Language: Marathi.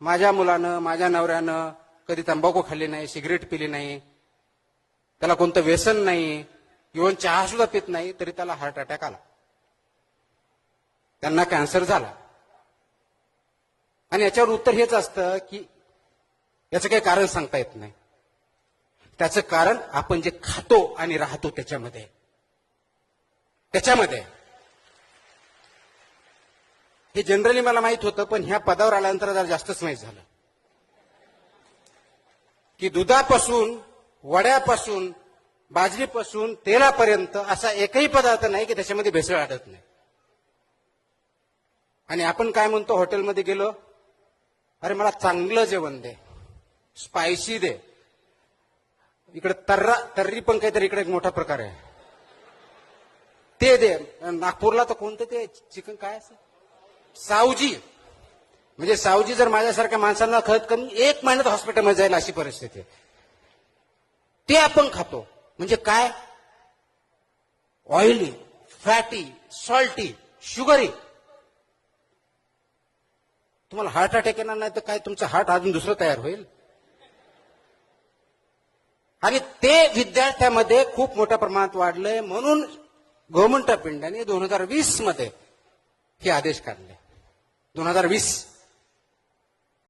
माझ्या मुलानं माझ्या नवऱ्यानं कधी तंबाखू खाल्ली नाही, सिगरेट पिली नाही, त्याला कोणतं व्यसन नाही, इव्हन चहा सुद्धा पित नाही, तरी त्याला हार्ट अटॅक आला, त्यांना कॅन्सर झाला. आणि याच्यावर उत्तर हेच असतं की याचं काही कारण सांगता येत नाही. त्याचं कारण आपण जे खातो आणि राहतो त्याच्यामध्ये. हे जनरली मला माहित होतं, पण ह्या पदावर आल्यानंतर जरा जास्तच माहीत झालं की दुधापासून, वड्यापासून, बाजरीपासून, तेलापर्यंत असा एकही पदार्थ नाही की त्याच्यामध्ये भेसळ आढळत नाही. आणि आपण काय म्हणतो, हॉटेलमध्ये गेलो, अरे मला चांगलं जेवण दे, स्पायसी दे. इकडे तर्री पण काहीतरी इकडे एक मोठा प्रकार आहे, ते दे. नागपूरला तर कोणतं ते चिकन काय असं सावजी, म्हणजे सावजी जर माझ्यासारख्या माणसांना खत करून 1 महिन्यात हॉस्पिटलमध्ये जाईल अशी परिस्थिती आहे. ते आपण खातो. म्हणजे काय, ऑइली, फॅटी, सॉल्टी, शुगरी. तुम्हाला हार्ट अटॅक येणार नाही तर काय, तुमचं हार्ट अजून दुसरं तयार होईल. आणि ते विद्यार्थ्यामध्ये खूप मोठ्या प्रमाणात वाढलंय. म्हणून गव्हर्नमेंट ऑफ इंडियाने 2020 मध्ये हे आदेश काढले. 2020